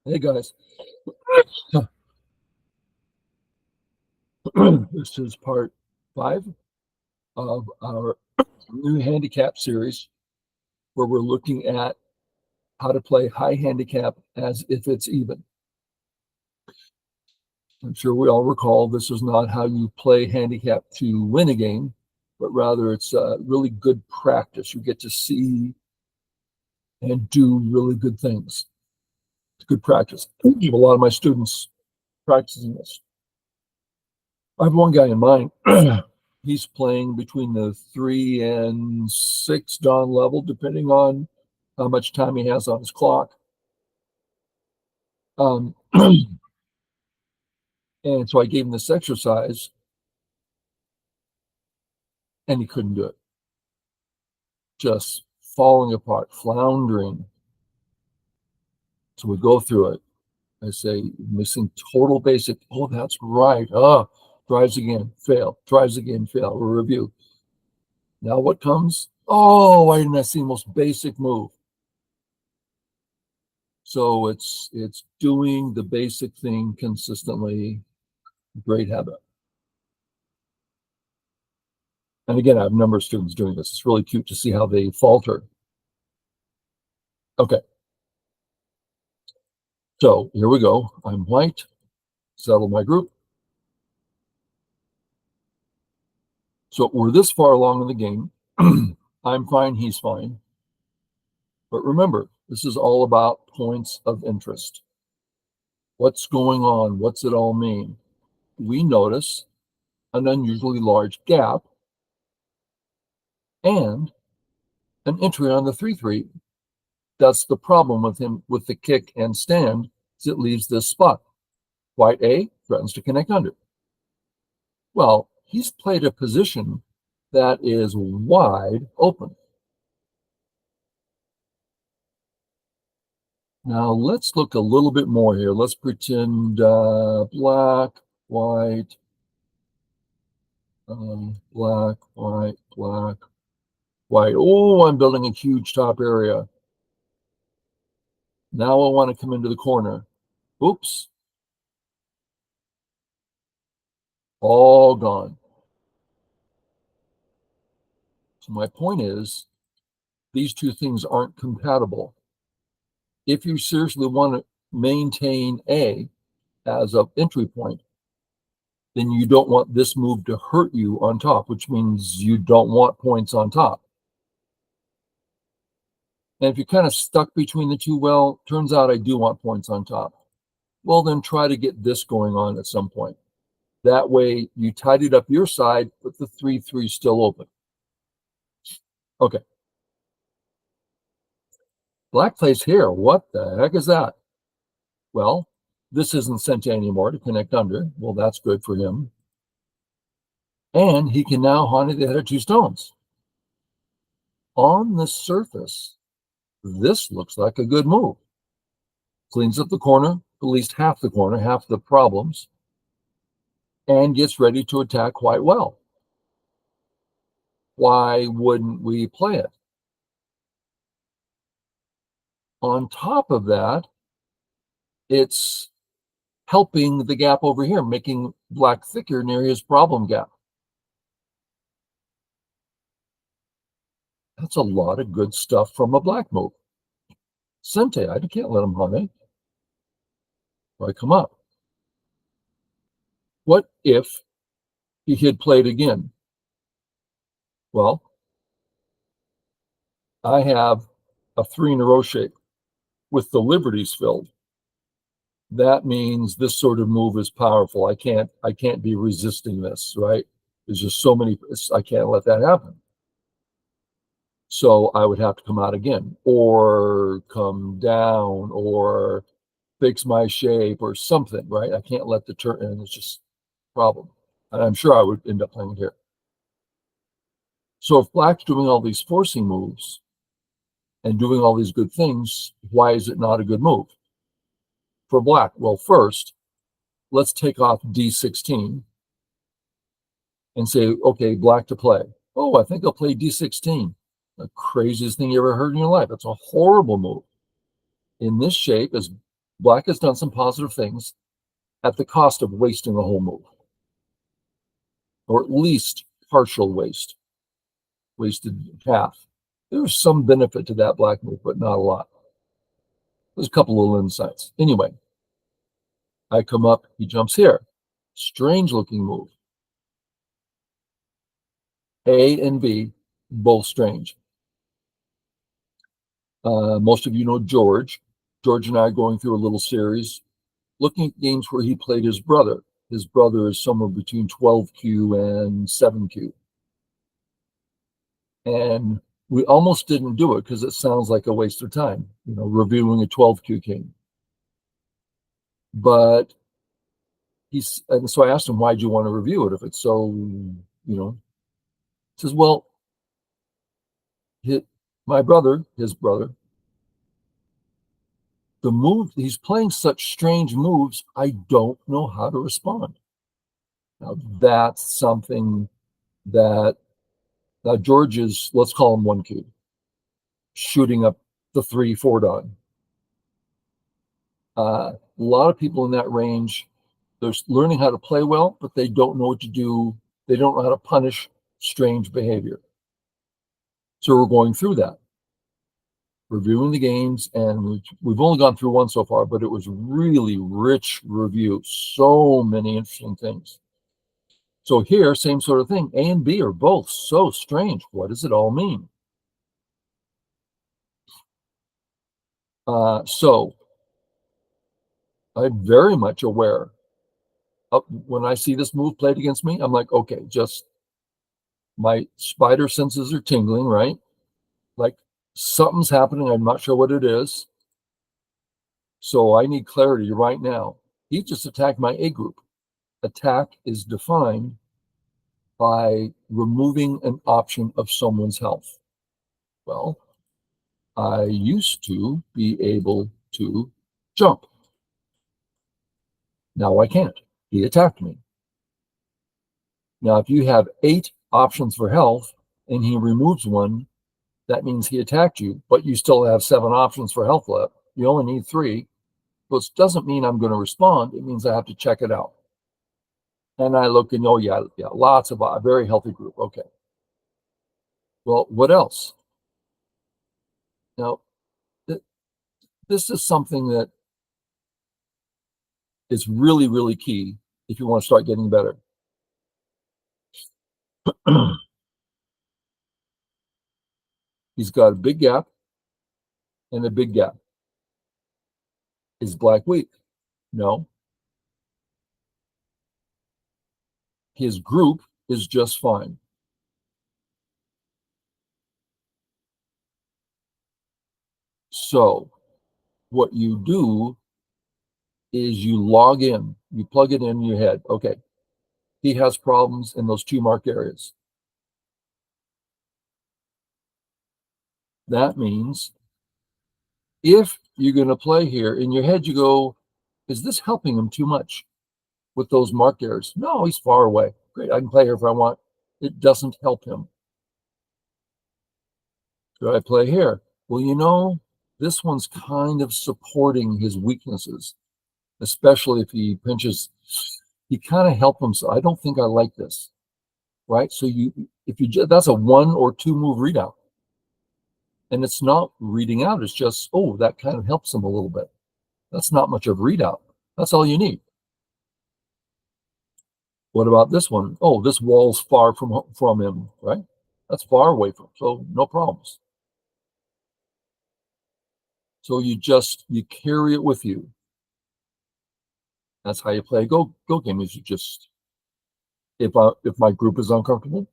Hey guys, this is part 5 of our new handicap series where we're looking at how to play high handicap as if it's even. I'm sure we all recall this is not how you play handicap to win a game, but rather it's really good practice. You get to see and do really good things. It's good practice. I have a lot of my students practicing this. I have one guy in mind. He's playing between the 3 and 6 dawn level, depending on how much time he has on his clock. And so I gave him this exercise, and he couldn't do it. Just falling apart, floundering. So we go through it. I say, missing total basic. Oh, that's right. Tries again, fail. Tries again, fail. We'll review. Now what comes? Oh, why didn't I see the most basic move? So it's doing the basic thing consistently. Great habit. And again, I have a number of students doing this. It's really cute to see how they falter. Okay. So here we go. I'm white. Settle my group. So we're this far along in the game. I'm fine. He's fine. But remember, this is all about points of interest. What's going on? What's it all mean? We notice an unusually large gap and an entry on the 3-3. That's the problem with him with the kick and stand, is it leaves this spot. White A threatens to connect under. Well, he's played a position that is wide open. Now let's look a little bit more here. Let's pretend black, white, black, white, black, white. Oh, I'm building a huge top area. Now I want to come into the corner. Oops. All gone. So my point is, these two things aren't compatible. If you seriously want to maintain A as an entry point, then you don't want this move to hurt you on top, which means you don't want points on top. And if you're kind of stuck between the two, well, turns out I do want points on top. Well, then try to get this going on at some point. That way you tidied up your side, but the 3-3 is still open. Okay. Black plays here. What the heck is that? Well, this isn't sent anymore to connect under. Well, that's good for him. And he can now haunt the other 2 stones. On the surface, this looks like a good move. Cleans up the corner, at least half the corner, half the problems, and gets ready to attack quite well. Why wouldn't we play it? On top of that, it's helping the gap over here, making black thicker near his problem gap. That's a lot of good stuff from a black move. Sente, I can't let him hum it. I come up. What if he had played again? Well, I have a 3 in a row shape with the liberties filled. That means this sort of move is powerful. I can't be resisting this, right? There's just so many, I can't let that happen. So I would have to come out again, or come down, or fix my shape, or something, right? I can't let the turn, and it's just a problem. And I'm sure I would end up playing here. So if black's doing all these forcing moves and doing all these good things, why is it not a good move for black? Well, first, let's take off D16 and say, okay, black to play. Oh, I think I'll play D16. The craziest thing you ever heard in your life. It's a horrible move. In this shape, as Black has done some positive things at the cost of wasting a whole move, or at least partial wasted half. There's some benefit to that black move, but not a lot. There's a couple little insights. Anyway, I come up, he jumps here. Strange looking move. A and B, both strange. Most of you know George. George and I are going through a little series looking at games where he played his brother. His brother is somewhere between 12Q and 7Q. And we almost didn't do it because it sounds like a waste of time, reviewing a 12Q king. But and so I asked him, why'd you want to review it if it's so, he says, well, his brother, the move, he's playing such strange moves, I don't know how to respond. Now, that's something that George is, let's call him 1Q, shooting up the 3-4 dog. A lot of people in that range, they're learning how to play well, but they don't know what to do. They don't know how to punish strange behavior. So we're going through that, reviewing the games, and we've only gone through one so far, but it was really rich review. So many interesting things. So here, same sort of thing. A and B are both so strange. What does it all mean? So I'm very much aware of when I see this move played against me, I'm like, okay, just my spider senses are tingling, right? Like something's happening. I'm not sure what it is. So I need clarity right now. He just attacked my A group. Attack is defined by removing an option of someone's health. Well, I used to be able to jump. Now I can't. He attacked me. Now, if you have 8 options for health and he removes one, that means he attacked you, but you still have 7 options for health left. You only need 3. So it doesn't mean I'm going to respond. It means I have to check it out. And I look and, oh, yeah, lots of a very healthy group. Okay. Well, what else? Now, this is something that is really, really key if you want to start getting better. He's got a big gap and a big gap. Is black weak? No. His group is just fine. So what you do is you log in, you plug it in your head. Okay, he has problems in those 2 marked areas. That means if you're going to play here, in your head you go, is this helping him too much with those marked areas? No, he's far away. Great, I can play here if I want. It doesn't help him. Should I play here? Well, this one's kind of supporting his weaknesses, especially if he pinches. He kind of help him. So I don't think I like this, right? So that's a 1 or 2 move readout. And it's not reading out. It's just, oh, that kind of helps him a little bit. That's not much of a readout. That's all you need. What about this one? Oh, this wall's far from him, right? That's far away from him, so no problems. So you carry it with you. That's how you play a go game. Is you just, if my group is uncomfortable,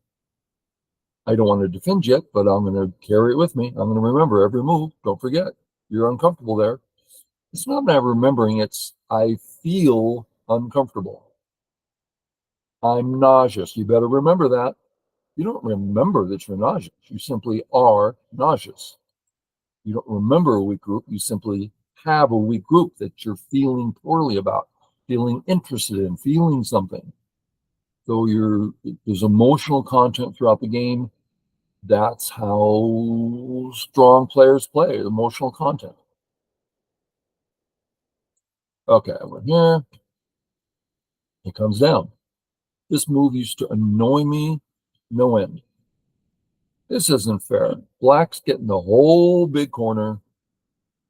I don't want to defend yet, but I'm going to carry it with me. I'm going to remember every move. Don't forget, you're uncomfortable there. It's not that I'm remembering, it's I feel uncomfortable. I'm nauseous. You better remember that. You don't remember that you're nauseous. You simply are nauseous. You don't remember a weak group. You simply have a weak group that you're feeling poorly about, feeling interested in, feeling something. So there's emotional content throughout the game. That's how strong players play, emotional content. Okay, I went here. It comes down. This move used to annoy me no end. This isn't fair. Black's getting the whole big corner,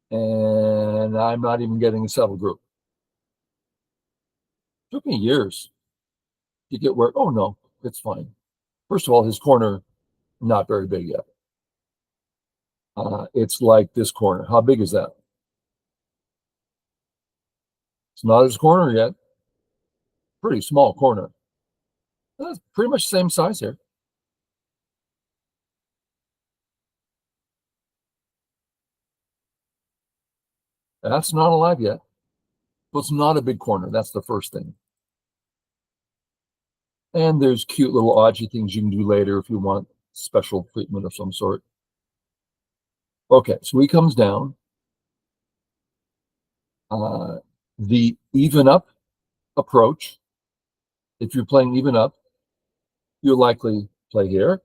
and I'm not even getting a settled group. It took me years to get where, oh no, it's fine. First of all, his corner, not very big yet. It's like this corner. How big is that? It's not his corner yet. Pretty small corner. That's pretty much the same size here. That's not alive yet. So it's not a big corner. That's the first thing. And there's cute little odgy things you can do later if you want special treatment of some sort. Okay, so he comes down. Uh, the even up approach, if you're playing even up, you'll likely play here,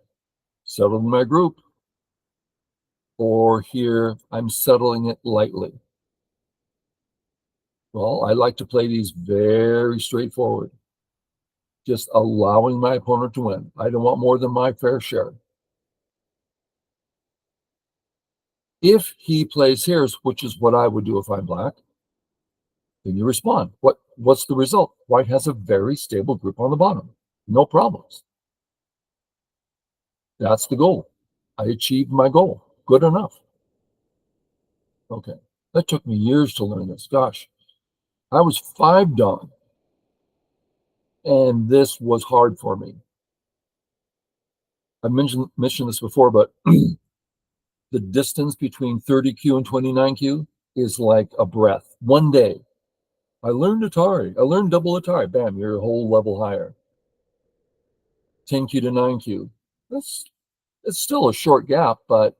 settle in my group, or here, I'm settling it lightly. Well, I like to play these very straightforward, just allowing my opponent to win. I don't want more than my fair share. If he plays here, which is what I would do if I'm black, then you respond. What's the result? White has a very stable group on the bottom. No problems. That's the goal. I achieved my goal. Good enough. Okay. That took me years to learn this. Gosh, I was 5 down, and this was hard for me. I mentioned this before, but the distance between 30Q and 29Q is like a breath. One day, I learned Atari. I learned double Atari. Bam, you're a whole level higher. 10Q to 9Q. That's it's still a short gap, but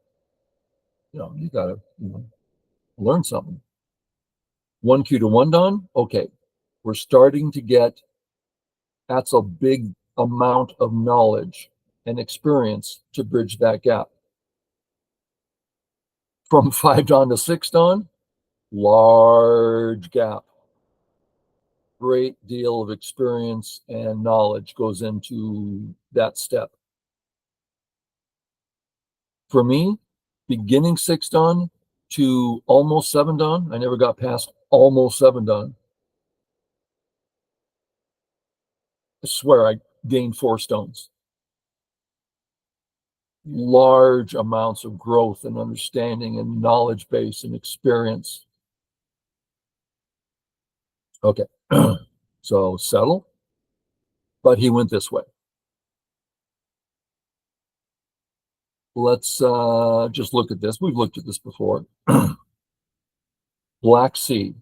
you gotta learn something. 1Q to 1 Dan. Okay, we're starting to get. That's a big amount of knowledge and experience to bridge that gap. From 5 Dan to 6 Dan, large gap. Great deal of experience and knowledge goes into that step. For me, beginning 6 Dan to almost 7 Dan, I never got past almost 7 Dan. I swear I gained 4 stones. Large amounts of growth and understanding and knowledge base and experience. Okay, so settle, but he went this way. Let's just look at this. We've looked at this before. Black C,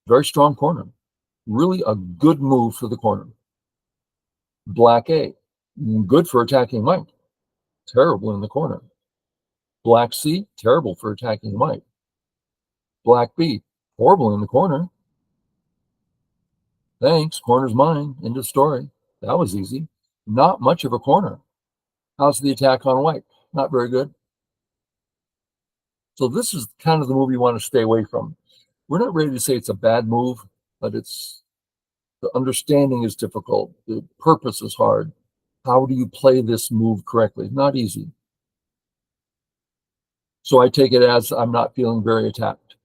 very strong corner. Really a good move for the corner. Black A, good for attacking white. Terrible in the corner. Black C, terrible for attacking white. Black B, horrible in the corner. Thanks, corner's mine. End of story. That was easy. Not much of a corner. How's the attack on white? Not very good. So this is kind of the move you want to stay away from. We're not ready to say it's a bad move, but the understanding is difficult. The purpose is hard. How do you play this move correctly? Not easy. So I take it as I'm not feeling very attacked.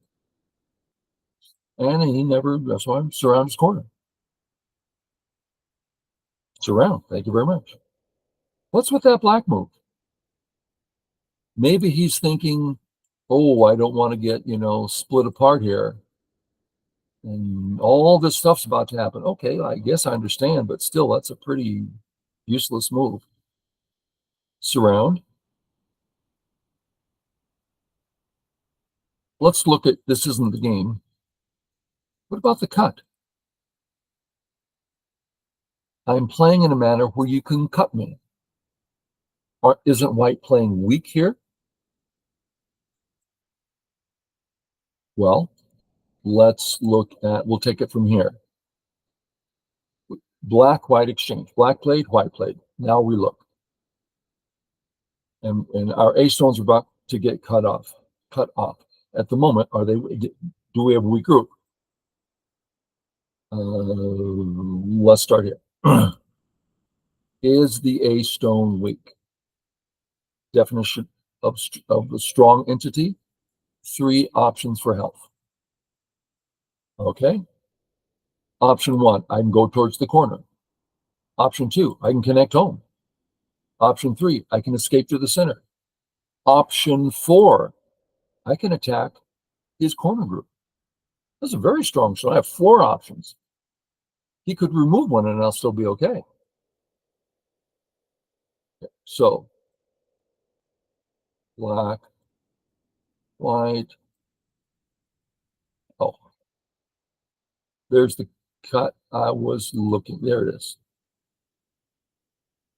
And he never, that's why I'm surround his corner. Surround. Thank you very much. What's with that black move? Maybe he's thinking, oh, I don't want to get, split apart here. And all this stuff's about to happen. Okay, I guess I understand, but still, that's a pretty useless move. Surround. Let's look at, this isn't the game. What about the cut? I'm playing in a manner where you can cut me. Or isn't white playing weak here? Well, let's look at, we'll take it from here. Black, white exchange. Black played, white played. Now we look. And our A stones are about to get cut off. At the moment, do we have a weak group? Let's start here. Is the A stone weak? Definition of a strong entity, 3 options for health. Okay. Option 1, I can go towards the corner. Option 2, I can connect home. Option 3, I can escape to the center. Option 4, I can attack his corner group. That's a very strong. So I have 4 options. He could remove one and I'll still be okay. So black, white. Oh, there's the cut I was looking. There it is.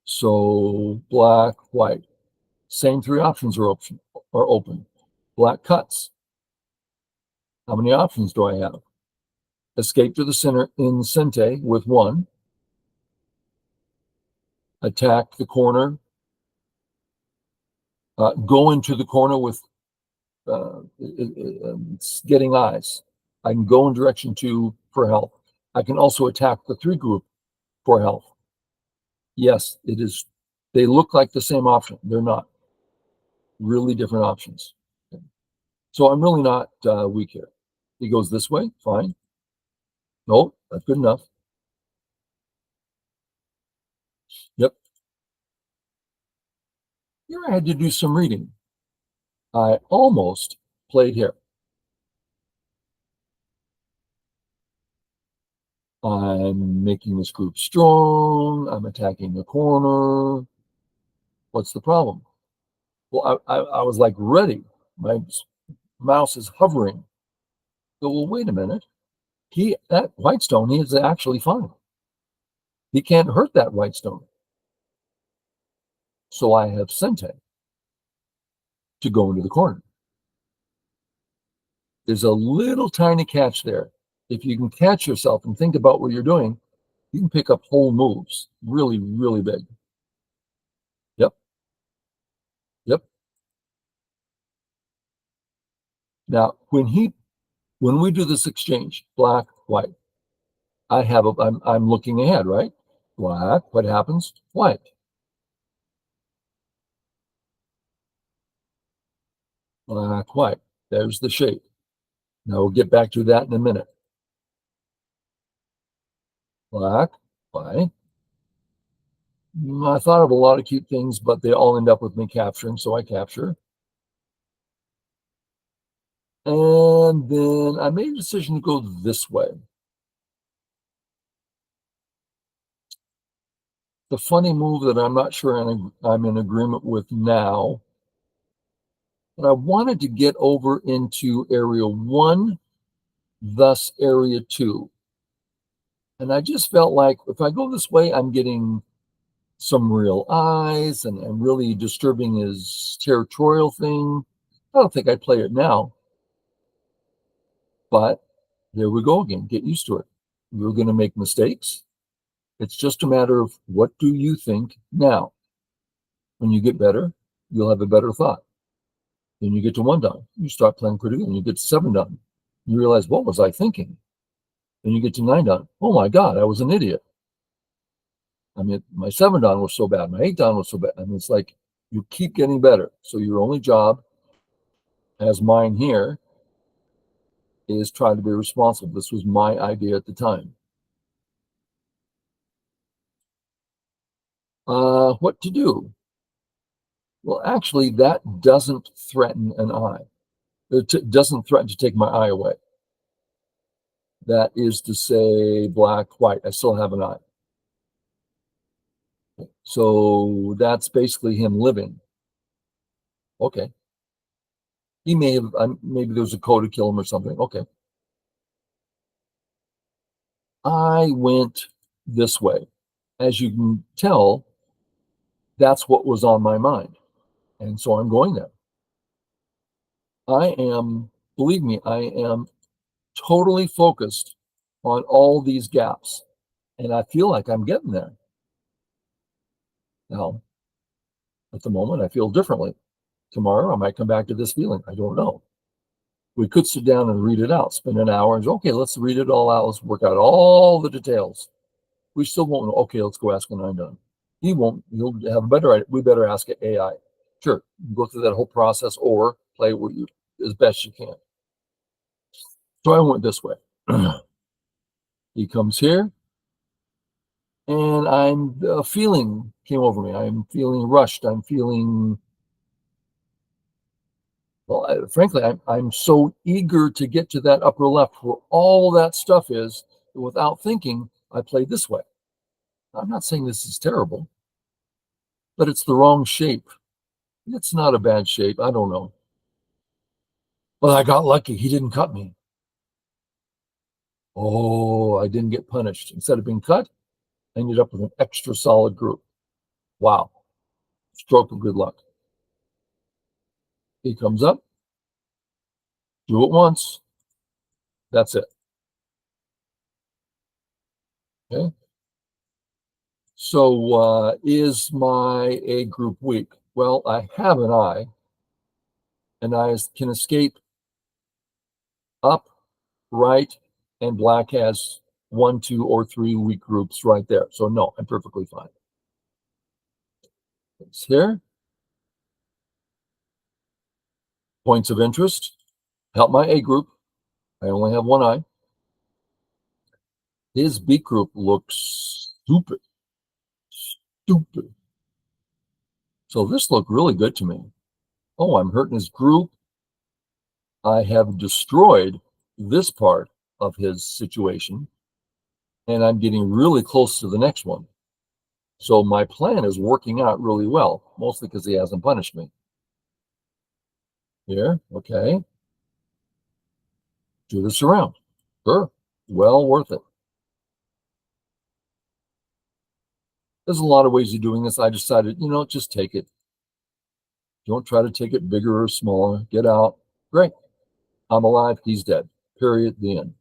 So black, white. Same 3 options are open. Black cuts. How many options do I have? Escape to the center in Sente with 1. Attack the corner. Go into the corner with getting eyes. I can go in direction 2 for health. I can also attack the 3 group for health. Yes, it is. They look like the same option. They're not. Really different options. So I'm really not weak here. He goes this way, fine. No, that's good enough. Yep. Here I had to do some reading. I almost played here. I'm making this group strong. I'm attacking the corner. What's the problem? Well, I was like ready. My mouse is hovering. So, well, wait a minute. That white stone, he is actually fine. He can't hurt that white stone. So I have Sente to go into the corner. There's a little tiny catch there. If you can catch yourself and think about what you're doing, you can pick up whole moves really, really big. Yep. Yep. Now, when we do this exchange, black, white, I'm looking ahead, right? Black, what happens? White. Black, white. There's the shape. Now we'll get back to that in a minute. Black, white. I thought of a lot of cute things, but they all end up with me capturing, so I capture. And then I made a decision to go this way. The funny move that I'm not sure I'm in agreement with now, but I wanted to get over into area 1, thus area 2. And I just felt like if I go this way, I'm getting some real eyes and really disturbing his territorial thing. I don't think I'd play it now. But there we go again. Get used to it. You're going to make mistakes. It's just a matter of what do you think now? When you get better, you'll have a better thought. Then you get to 1 done. You start playing pretty good. And you get to 7 done. You realize, what was I thinking? Then you get to 9 done. Oh my God, I was an idiot. I mean, my 7 done was so bad. My 8 done was so bad. I mean, it's like you keep getting better. So your only job, as mine here, is try to be responsible. This was my idea at the time. What to do? Well, actually, that doesn't threaten an eye. It doesn't threaten to take my eye away. That is to say, black, white. I still have an eye. So that's basically him living. Okay. He may have, maybe there was a code to kill him or something. Okay. I went this way. As you can tell, that's what was on my mind. And so I'm going there. Believe me, I am totally focused on all these gaps. And I feel like I'm getting there. Now, at the moment, I feel differently. Tomorrow, I might come back to this feeling. I don't know. We could sit down and read it out, spend an hour and say, okay, let's read it all out. Let's work out all the details. We still won't know. Okay, let's go ask an unknown. He won't. He'll have a better idea. We better ask AI. Sure, go through that whole process or play with you as best you can. So I went this way. He comes here, and I'm feeling came over me. I'm feeling rushed. I'm feeling well. Frankly, I'm so eager to get to that upper left where all that stuff is. Without thinking, I played this way. I'm not saying this is terrible, but it's the wrong shape. It's not a bad shape. I don't know. But I got lucky. He didn't cut me. Oh, I didn't get punished. Instead of being cut, I ended up with an extra solid group. Wow. Stroke of good luck. He comes up, do it once. That's it. Okay. So is my A group weak? Well, I have an eye, and I can escape up, right, and black has 1, 2, or 3 weak groups right there. So no, I'm perfectly fine. It's here. Points of interest. Help my A group. I only have one eye. His B group looks stupid. Stupid. So this looked really good to me. Oh, I'm hurting his group. I have destroyed this part of his situation, and I'm getting really close to the next one. So my plan is working out really well, mostly because he hasn't punished me. Here, okay. Do this around. Sure. Well worth it. There's a lot of ways of doing this. I decided, just take it. Don't try to take it bigger or smaller. Get out. Great. I'm alive. He's dead. Period. The end.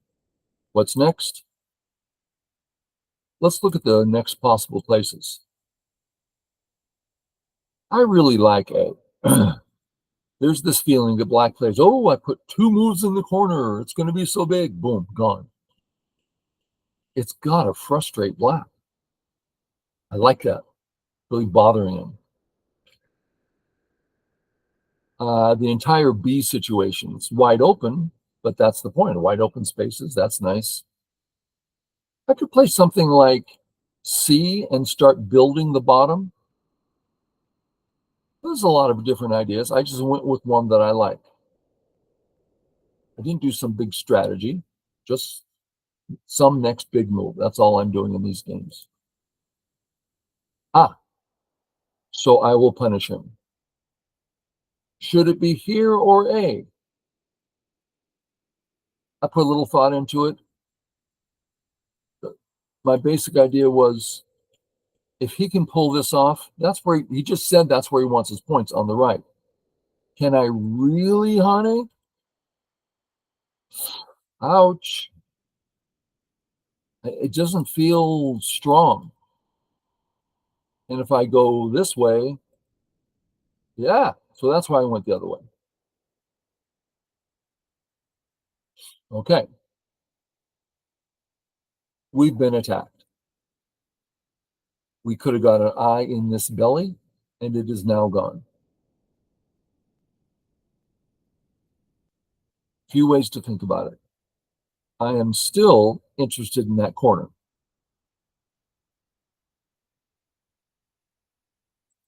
What's next? Let's look at the next possible places. I really like A. There's this feeling that black plays, oh, I put 2 moves in the corner. It's going to be so big. Boom, gone. It's got to frustrate black. I like that. Really bothering him. The entire B situation is wide open, but that's the point. Wide open spaces. That's nice. I could play something like C and start building the bottom. There's a lot of different ideas. I just went with one that I like. I didn't do some big strategy, just some next big move. That's all I'm doing in these games. So I will punish him. Should it be here or A? I put a little thought into it. My basic idea was if he can pull this off, that's where he just said that's where he wants his points on the right. Can I really, honey? Ouch. It doesn't feel strong. And if I go this way, yeah. So that's why I went the other way. Okay. We've been attacked. We could have got an eye in this belly, and it is now gone. Few ways to think about it. I am still interested in that corner.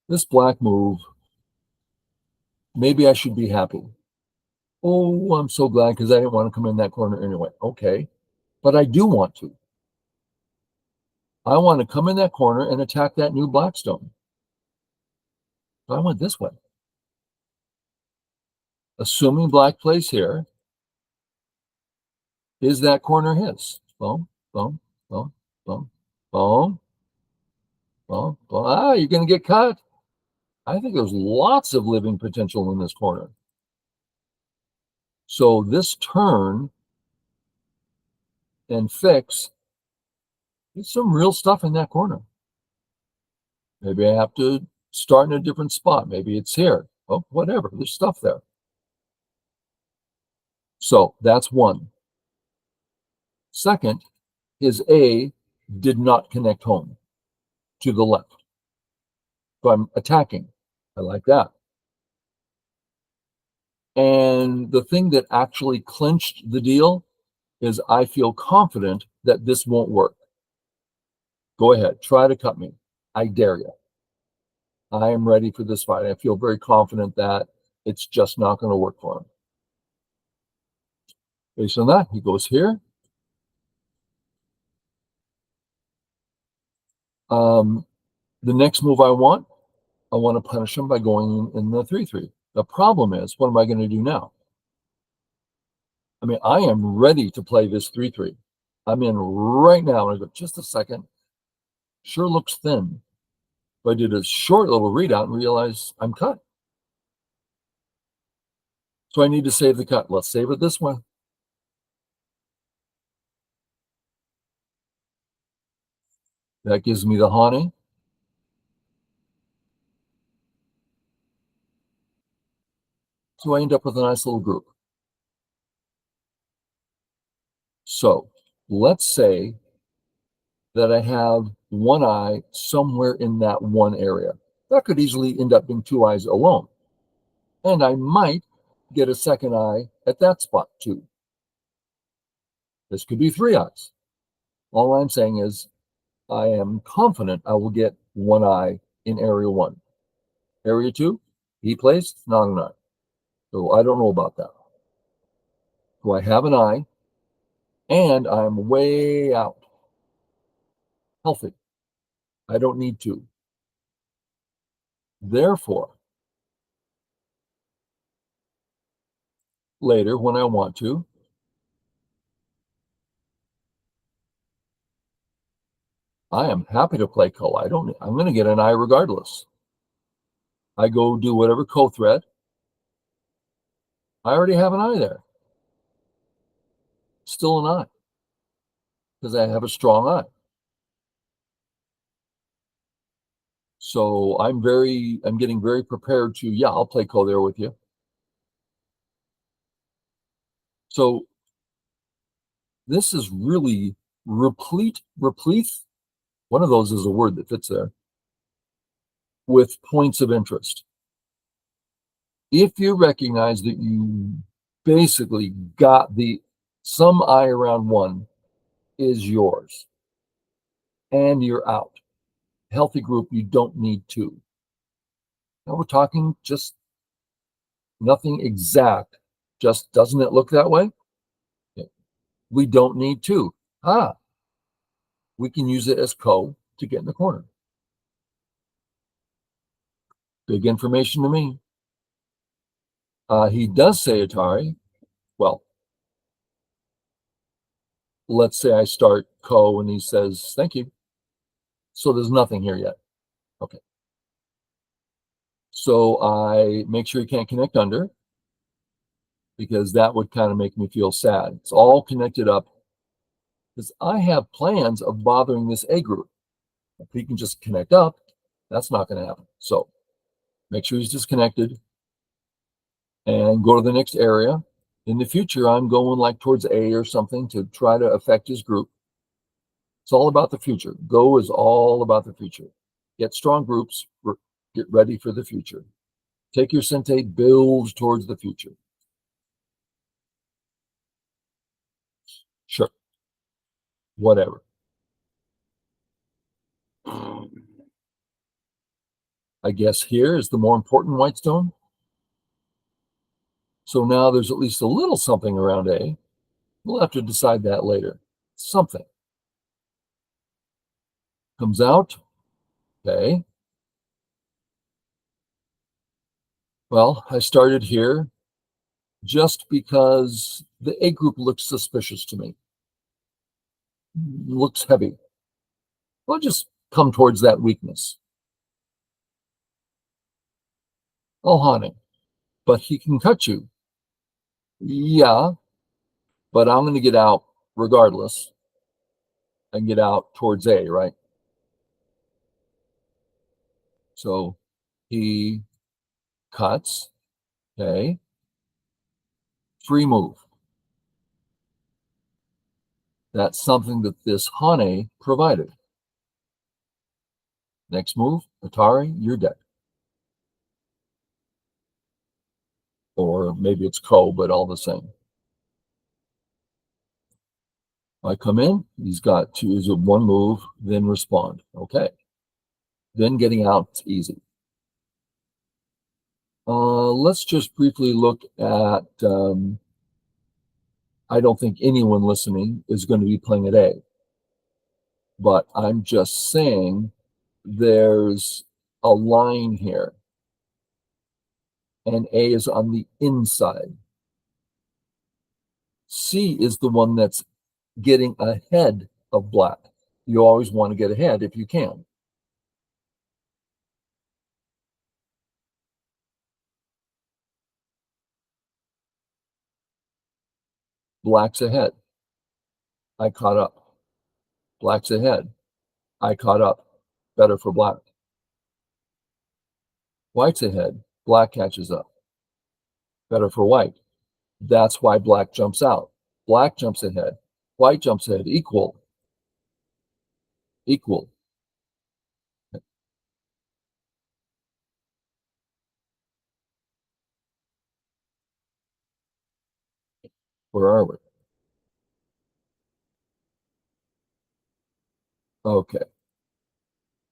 This black move, maybe I should be happy. Oh, I'm so glad because I didn't want to come in that corner anyway. Okay. But I do want to. I want to come in that corner and attack that new blackstone. So I went this way. Assuming black plays here, is that corner his? Boom, boom, boom, boom, boom, boom, boom. Ah, you're going to get cut. I think there's lots of living potential in this corner. So this turn and fix, there's some real stuff in that corner. Maybe I have to start in a different spot. Maybe it's here. Oh, whatever. There's stuff there. So that's one. Second, his A did not connect home to the left. So I'm attacking. I like that. And the thing that actually clinched the deal is I feel confident that this won't work. Go ahead, try to cut me. I dare you. I am ready for this fight. I feel very confident that it's just not going to work for him. Based on that, he goes here. The next move I want to punish him by going in the 3-3. The problem is, what am I going to do now? I mean, I am ready to play this 3-3. I'm in right now. And I go, just a second. Sure looks thin. But I did a short little readout and realized I'm cut. So I need to save the cut. Let's save it this way. That gives me the Hane. So I end up with a nice little group. So let's say that I have one eye somewhere in that one area. That could easily end up being two eyes alone. And I might get a second eye at that spot too. This could be three eyes. All I'm saying is I am confident I will get one eye in area one. Area two, he placed, not an eye. So I don't know about that. So I have an eye and I'm way out. Healthy. I don't need to. Therefore, later when I want to, I am happy to play Ko. I'm going to get an eye regardless. I go do whatever Ko threat. I already have an eye there. Still an eye. Because I have a strong eye. So I'm getting very prepared to, yeah, I'll play Ko there with you. So this is really replete, one of those is a word that fits there, with points of interest. If you recognize that you basically got some eye around one is yours and you're out. Healthy group, you don't need two. Now we're talking just nothing exact. Just doesn't it look that way? Yeah. We don't need two. We can use it as Ko to get in the corner. Big information to me. He does say Atari. Well, let's say I start Ko and he says, thank you. So there's nothing here yet. Okay. So I make sure he can't connect under because that would kind of make me feel sad. It's all connected up because I have plans of bothering this A group. If he can just connect up, that's not going to happen. So make sure he's disconnected and go to the next area. In the future, I'm going like towards A or something to try to affect his group. It's all about the future. Go is all about the future. Get strong groups, get ready for the future. Take your sente, build towards the future. Sure, whatever. I guess here is the more important white stone. So now there's at least a little something around A. We'll have to decide that later. Something comes out. Okay. Well, I started here just because the A group looks suspicious to me. Looks heavy. I'll just come towards that weakness. Oh, honey, but he can cut you. Yeah, but I'm going to get out regardless and get out towards A, right? So he cuts. Okay. Free move. That's something that this Hane provided. Next move, Atari, you're dead. Or maybe it's Ko, but all the same. I come in, he's got to use one move, then respond. Okay. Then getting out is easy. Let's just briefly look at, I don't think anyone listening is going to be playing at A, but I'm just saying there's a line here, and A is on the inside. C is the one that's getting ahead of black. You always want to get ahead if you can. Black's ahead. I caught up. Black's ahead. I caught up. Better for black. White's ahead. Black catches up. Better for white. That's why black jumps out. Black jumps ahead. White jumps ahead. Equal. Equal. Where are we? Okay.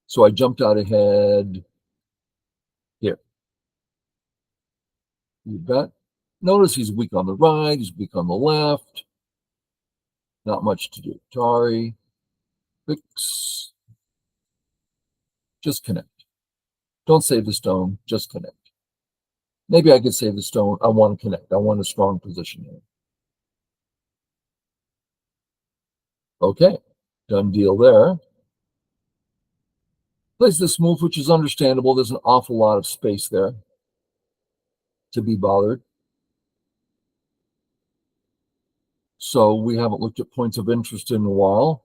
So I jumped out ahead here. You bet. Notice he's weak on the right. He's weak on the left. Not much to do. Atari. Fix. Just connect. Don't save the stone. Just connect. Maybe I could save the stone. I want to connect. I want a strong position here. Okay. Done deal there. Plays this move, which is understandable. There's an awful lot of space there to be bothered. So we haven't looked at points of interest in a while.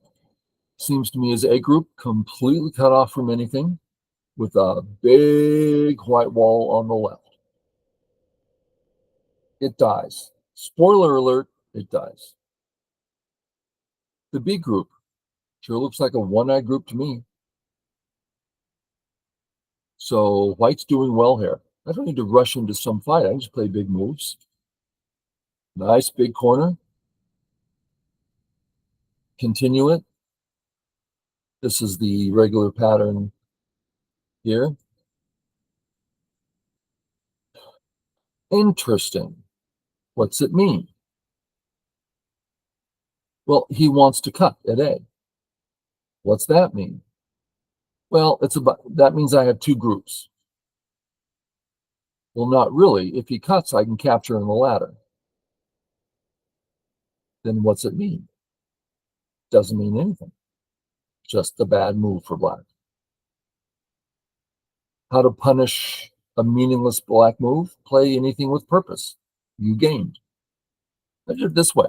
Seems to me as A group completely cut off from anything with a big white wall on the left. It dies. Spoiler alert, it dies. The B group sure looks like a one-eyed group to me. So white's doing well here. I don't need to rush into some fight. I can just play big moves. Nice big corner. Continue it. This is the regular pattern here. Interesting. What's it mean? Well, he wants to cut at A. What's that mean? Well, that means I have two groups. Well, not really. If he cuts, I can capture in the ladder. Then what's it mean? Doesn't mean anything. Just a bad move for black. How to punish a meaningless black move? Play anything with purpose. You gained. I did it this way.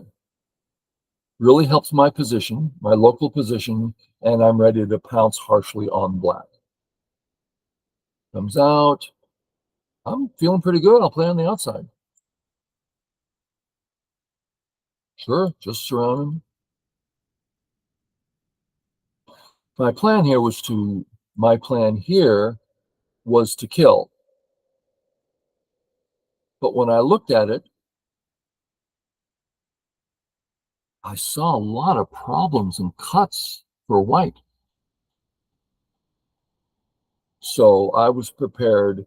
Really helps my position, my local position, and I'm ready to pounce harshly on black. Comes out. I'm feeling pretty good. I'll play on the outside. Sure, just surround him. My plan here was to kill. But when I looked at it, I saw a lot of problems and cuts for white. So I was prepared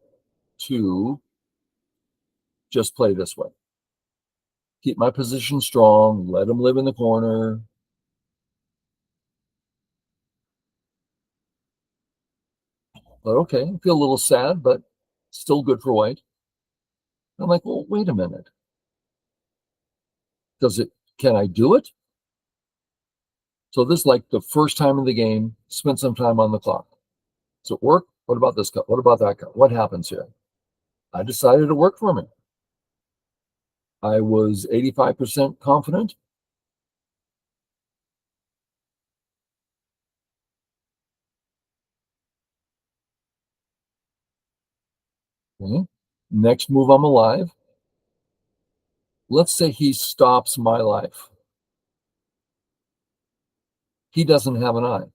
to just play this way. Keep my position strong, let him live in the corner. But okay, I feel a little sad, but still good for white. I'm like, well, wait a minute. Can I do it? So this is like the first time in the game, spend some time on the clock. Does it work? What about this cut? What about that cut? What happens here? I decided it worked for me. I was 85% confident. Okay. Next move, I'm alive. Let's say he stops my life. He doesn't have an eye.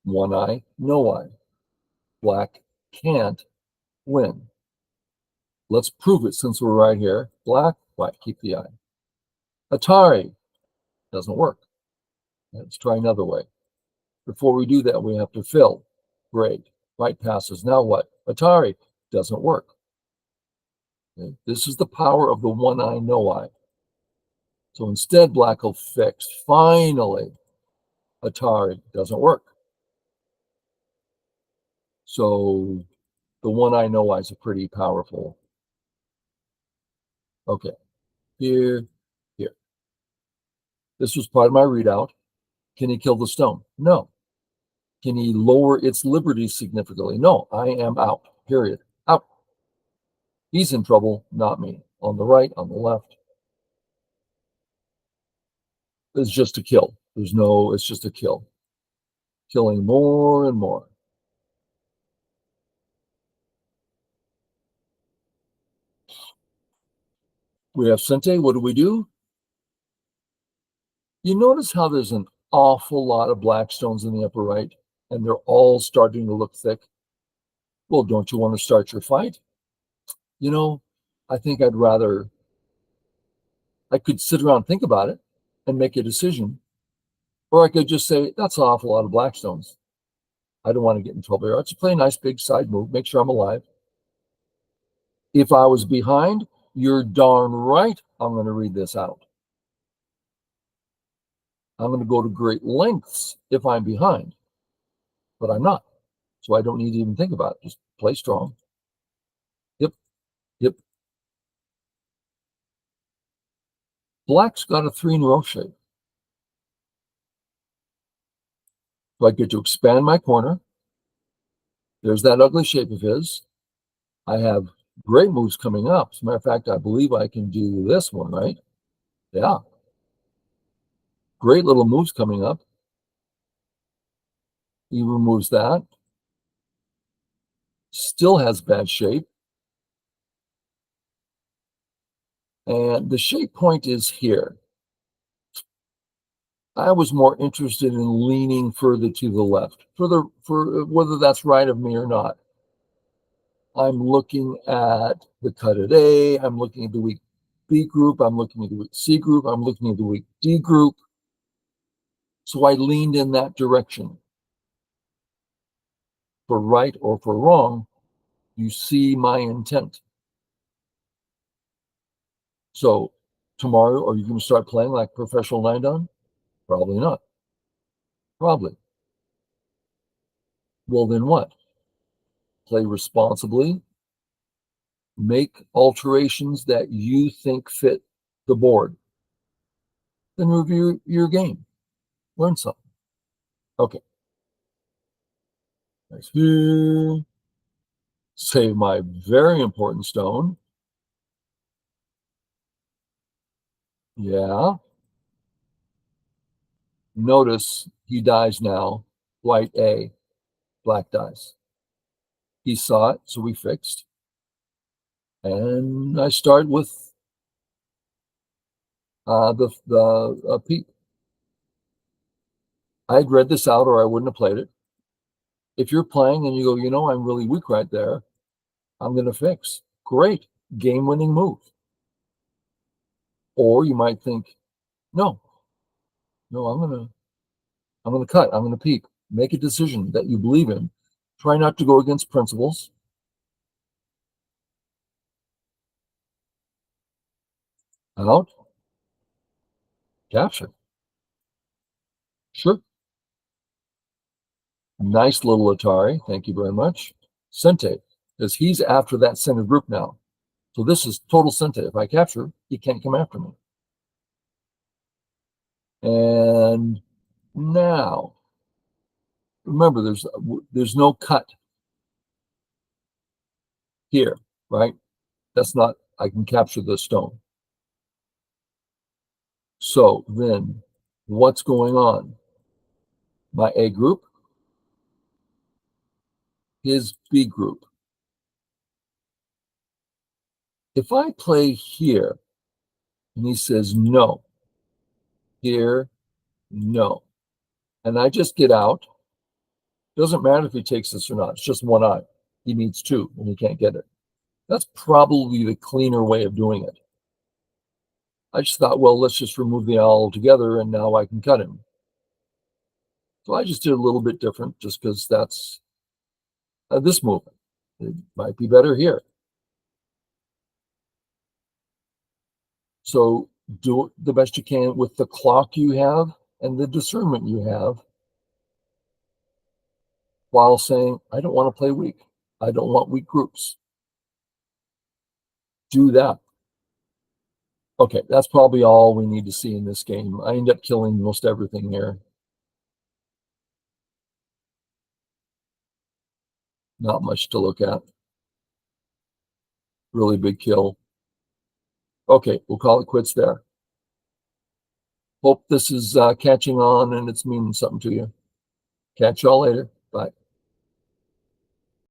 One eye, no eye. Black can't win. Let's prove it since we're right here. Black, white, keep the eye. Atari doesn't work. Let's try another way. Before we do that, we have to fill. Great. White passes. Now what? Atari doesn't work. Okay. This is the power of the one eye, no eye. So instead, black will fix. Finally, Atari doesn't work. So the one eye, no eye is a pretty powerful. Okay, here. This was part of my readout. Can he kill the stone? No. Can he lower its liberty significantly? No. I am out. Period. Out. He's in trouble, not me. On the right, on the left. It's just a kill. It's just a kill. Killing more and more. We have Sente. What do we do? You notice how there's an awful lot of black stones in the upper right, and they're all starting to look thick. Well, don't you want to start your fight? I think I could sit around and think about it and make a decision. Or I could just say, that's an awful lot of black stones. I don't want to get in trouble here. I'll just play a nice big side move, make sure I'm alive. If I was behind, you're darn right I'm going to read this out. I'm going to go to great lengths if I'm behind, but I'm not. So I don't need to even think about it. Just play strong. Yep. Black's got a 3 in a row shape. So I get to expand my corner. There's that ugly shape of his. I have great moves coming up. As a matter of fact, I believe I can do this one, right? Yeah. Great little moves coming up. He removes that. Still has bad shape. And the shape point is here. I was more interested in leaning further to the left, for whether that's right of me or not. I'm looking at the cut at A. I'm looking at the weak B group. I'm looking at the weak C group. I'm looking at the weak D group. So I leaned in that direction. For right or for wrong, you see my intent. So tomorrow, are you going to start playing like professional 9-down? Probably not. Probably. Well, then what? Play responsibly. Make alterations that you think fit the board. Then review your game. Learn something. Okay. Nice. Save my very important stone. Yeah. Notice he dies now. White A, black dies. He saw it, so we fixed. And I start with the peep. I'd read this out or I wouldn't have played it. If you're playing and you go, I'm really weak right there, I'm going to fix. Great. Game-winning move. Or you might think, no, I'm gonna cut. I'm gonna peep. Make a decision that you believe in. Try not to go against principles. Out. Capture. Sure. Nice little Atari. Thank you very much. Sente, because he's after that center group now. So this is total Sente. If I capture, he can't come after me. And now, remember, there's no cut here, right? That's not, I can capture the stone. So then what's going on? My A group, his B group. If I play here and he says no, here, no, And I just get out. Doesn't matter if he takes this or not. It's just one eye. He needs two and he can't get it. That's probably the cleaner way of doing it. I just thought, well, let's just remove the eye altogether and now I can cut him. So I just did a little bit different just because that's this movement. It might be better here. So do the best you can with the clock you have and the discernment you have while saying, I don't want to play weak. I don't want weak groups. Do that. Okay, that's probably all we need to see in this game. I end up killing most everything here. Not much to look at. Really big kill. Okay, we'll call it quits there. Hope this is catching on and it's meaning something to you. Catch y'all later.